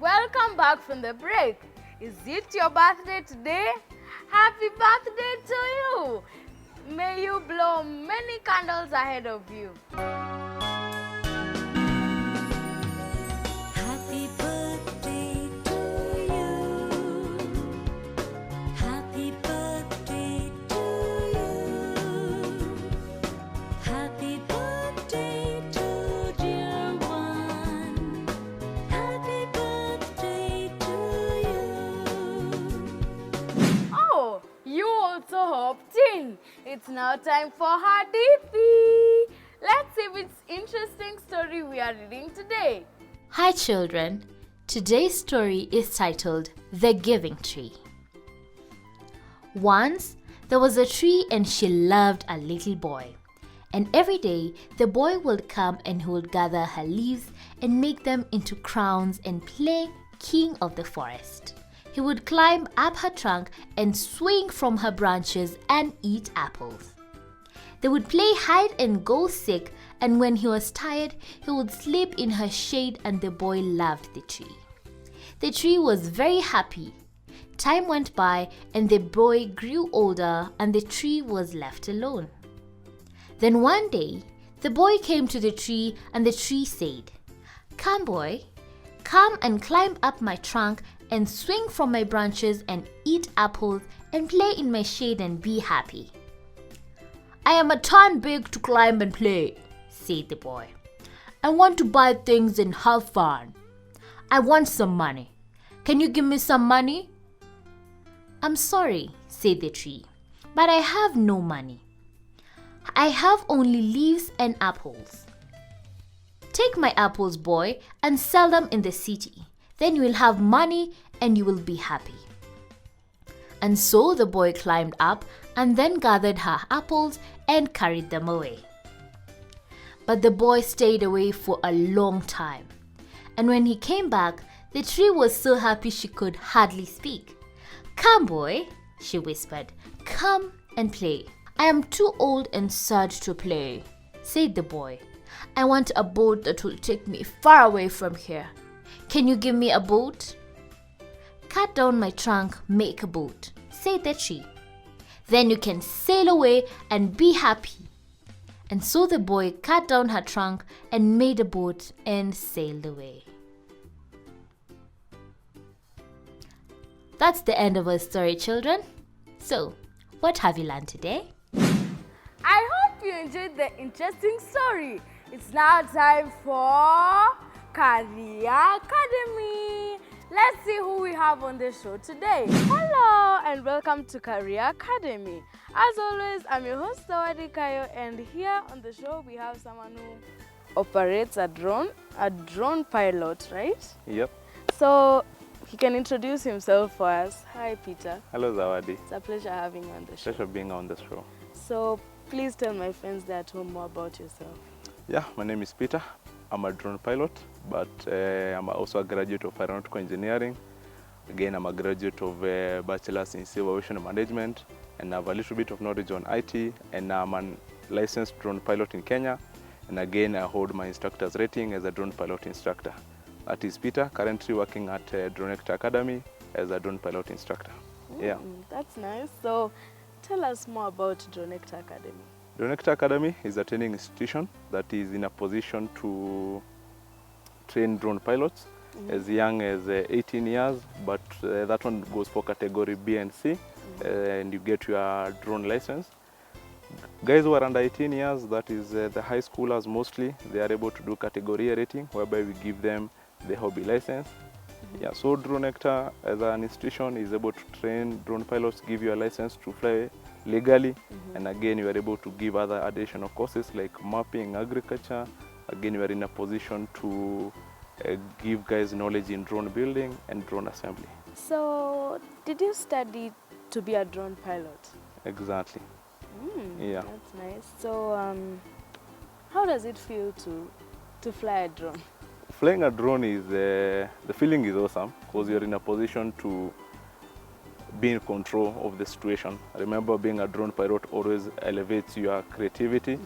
welcome back from the break. Is it your birthday today? Happy birthday to you! May you blow many candles ahead of you. Happy birthday to you. Happy birthday to you. Happy birthday to dear one. Happy birthday to you. Oh, you also hopped in. It's now time for Hadithi. Let's see which interesting story we are reading today. Hi children, today's story is titled The Giving Tree. Once there was a tree and she loved a little boy. And every day the boy would come and he would gather her leaves and make them into crowns and play king of the forest. He would climb up her trunk and swing from her branches and eat apples. They would play hide and go seek, and when he was tired, he would sleep in her shade, and the boy loved the tree. The tree was very happy. Time went by and the boy grew older and the tree was left alone. Then one day, the boy came to the tree and the tree said, "Come boy, come and climb up my trunk and swing from my branches and eat apples and play in my shade and be happy." "I am a ton big to climb and play," said the boy. "I want to buy things and have fun. I want some money. Can you give me some money?" "I'm sorry," said the tree, "but I have no money. I have only leaves and apples." "Take my apples, boy, and sell them in the city. Then you will have money and you will be happy." And so the boy climbed up and then gathered her apples and carried them away. But the boy stayed away for a long time. And when he came back, the tree was so happy she could hardly speak. "Come, boy," she whispered, "come and play." "I am too old and sad to play," said the boy. "I want a boat that will take me far away from here. Can you give me a boat?" "Cut down my trunk, make a boat," said the tree. "Then you can sail away and be happy." And so the boy cut down her trunk and made a boat and sailed away. That's the end of our story, children. So, what have you learned today? I hope you enjoyed the interesting story. It's now time for Career Academy. Let's see who we have on the show today. Hello and welcome to Career Academy. As always, I'm your host, Zawadi Kayo, and here on the show we have someone who operates a drone pilot, right? Yep. So he can introduce himself for us. Hi, Peter. Hello, Zawadi. It's a pleasure having you on the show. Pleasure being on the show. So please tell my friends there at home more about yourself. Yeah, my name is Peter. I'm a drone pilot, but I'm also a graduate of aeronautical engineering. Again, I'm a graduate of bachelor's in civil aviation management, and I have a little bit of knowledge on IT, and I'm a licensed drone pilot in Kenya. And again, I hold my instructor's rating as a drone pilot instructor. That is Peter, currently working at Dronecta Academy as a drone pilot instructor. Yeah. That's nice. So tell us more about Dronecta Academy. Dronecta Academy is a training institution that is in a position to train drone pilots as young as 18 years, but that one goes for category B and C, and you get your drone license. Guys who are under 18 years, that is the high schoolers mostly, they are able to do category A rating, whereby we give them the hobby license. Yeah, so Dronecta as an institution is able to train drone pilots, give you a license to fly legally, and again you are able to give other additional courses like mapping, agriculture. Again, you are in a position to give guys knowledge in drone building and drone assembly. So did you study to be a drone pilot? Exactly. Yeah. That's nice. So how does it feel to fly a drone? Flying a drone is, the feeling is awesome because you're in a position to be in control of the situation. Remember, being a drone pilot always elevates your creativity.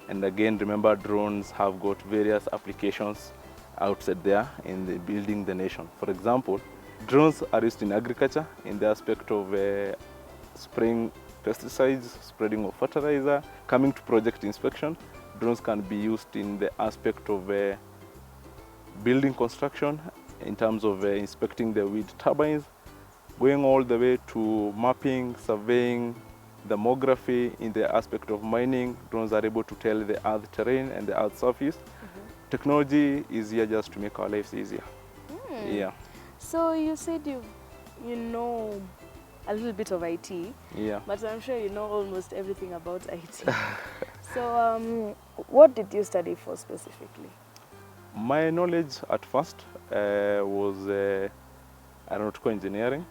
And again, remember, drones have got various applications outside there in the building the nation. For example, drones are used in agriculture in the aspect of spraying pesticides, spreading of fertilizer. Coming to project inspection, drones can be used in the aspect of building construction in terms of inspecting the wind turbines, going all the way to mapping, surveying, thermography. In the aspect of mining, drones are able to tell the earth terrain and the earth surface. Technology is here just to make our lives easier. Yeah, So you said you know a little bit of IT, yeah. but I'm sure you know almost everything about IT. So what did you study for specifically? My knowledge at first was aeronautical engineering,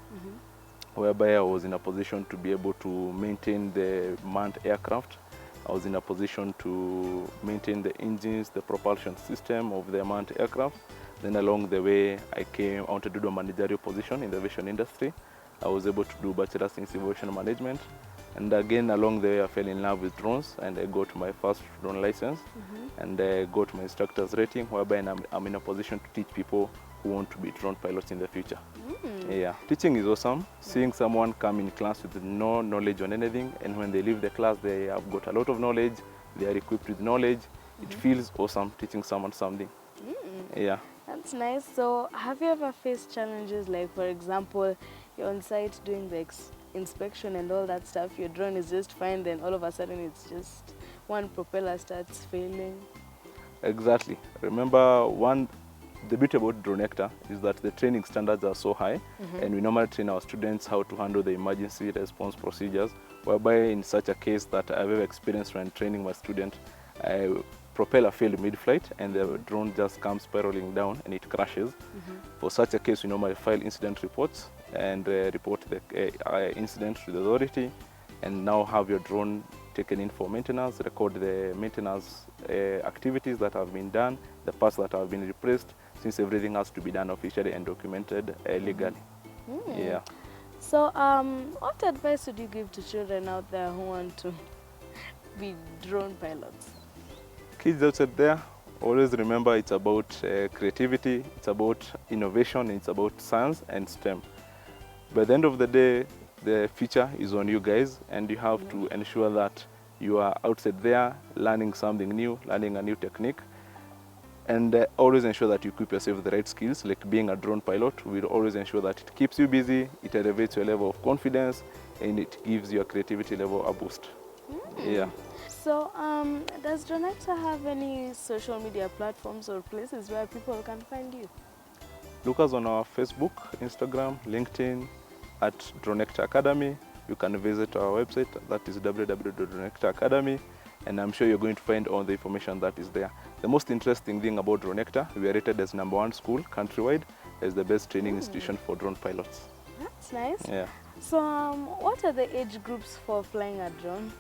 whereby I was in a position to be able to maintain the manned aircraft. I was in a position to maintain the engines, the propulsion system of the manned aircraft. Then along the way, I wanted to do a managerial position in the aviation industry. I was able to do bachelor's in civil aviation management. And again, along the way, I fell in love with drones, and I got my first drone license, and I got my instructor's rating, whereby I'm in a position to teach people who want to be drone pilots in the future. Yeah, teaching is awesome. Seeing someone come in class with no knowledge on anything, and when they leave the class, they have got a lot of knowledge, they are equipped with knowledge. It feels awesome teaching someone something. Yeah. That's nice. So have you ever faced challenges, like for example, you're on site doing the inspection and all that stuff, your drone is just fine, then all of a sudden it's just one propeller starts failing? Exactly. Remember, the beauty about Dronector is that the training standards are so high, and we normally train our students how to handle the emergency response procedures, whereby in such a case that I've ever experienced when training my student, propeller failed mid-flight and the drone just comes spiraling down and it crashes. For such a case, we normally file incident reports and report the incident to the authority, and now have your drone taken in for maintenance, record the maintenance activities that have been done, the parts that have been replaced, since everything has to be done officially and documented legally. Yeah. So what advice would you give to children out there who want to be drone pilots? Kids outside there, always remember it's about creativity, it's about innovation, it's about science and STEM. By the end of the day, the future is on you guys, and you have to ensure that you are outside there learning something new, learning a new technique, and always ensure that you equip yourself with the right skills. Like being a drone pilot will always ensure that it keeps you busy, it elevates your level of confidence, and it gives your creativity level a boost. Yeah. So does Dronector have any social media platforms or places where people can find you? Look us on our Facebook, Instagram, LinkedIn at Dronector Academy. You can visit our website, that is www.dronectoracademy, and I'm sure you're going to find all the information that is there. The most interesting thing about Dronector, we are rated as #1 school countrywide as the best training institution for drone pilots. That's nice. Yeah. So what are the age groups for flying a drone?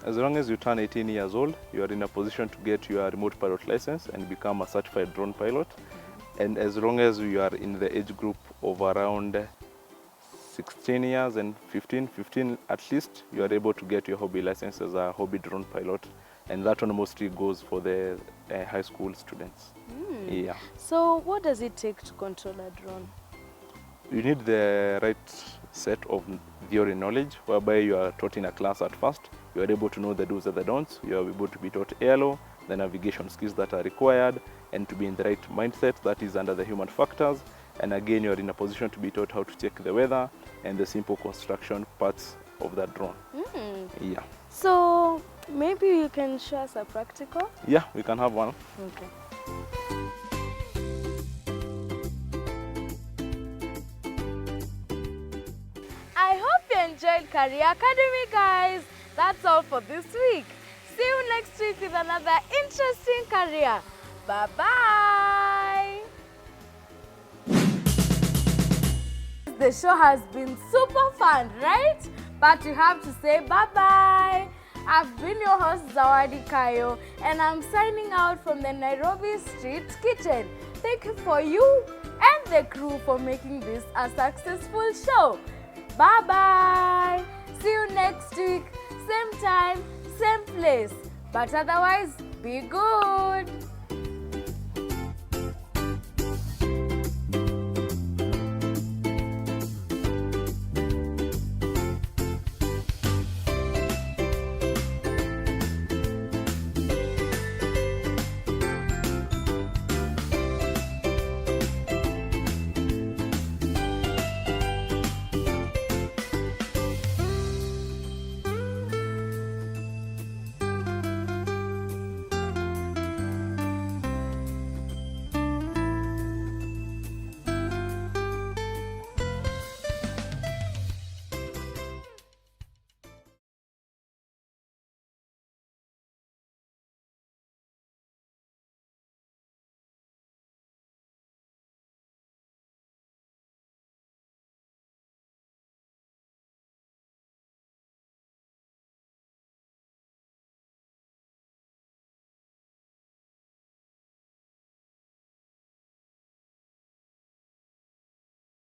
As long as you turn 18 years old, you are in a position to get your remote pilot license and become a certified drone pilot. And as long as you are in the age group of around 16 years and 15 at least, you are able to get your hobby license as a hobby drone pilot. And that one mostly goes for the high school students. Yeah. So what does it take to control a drone? You need the right set of theory knowledge, whereby you are taught in a class at first. You are able to know the do's and the don'ts. You are able to be taught airlaw, the navigation skills that are required, and to be in the right mindset that is under the human factors. And again, you are in a position to be taught how to check the weather and the simple construction parts of that drone. Yeah. So maybe you can show us a practical? Yeah, we can have one. Okay. I hope you enjoyed Career Academy, guys. That's all for this week. See you next week with another interesting career. Bye-bye. The show has been super fun, right? But you have to say bye-bye. I've been your host, Zawadi Kayo, and I'm signing out from the Nairobi Street Kitchen. Thank you for you and the crew for making this a successful show. Bye-bye. See you next week. Same time, same place. But otherwise, be good.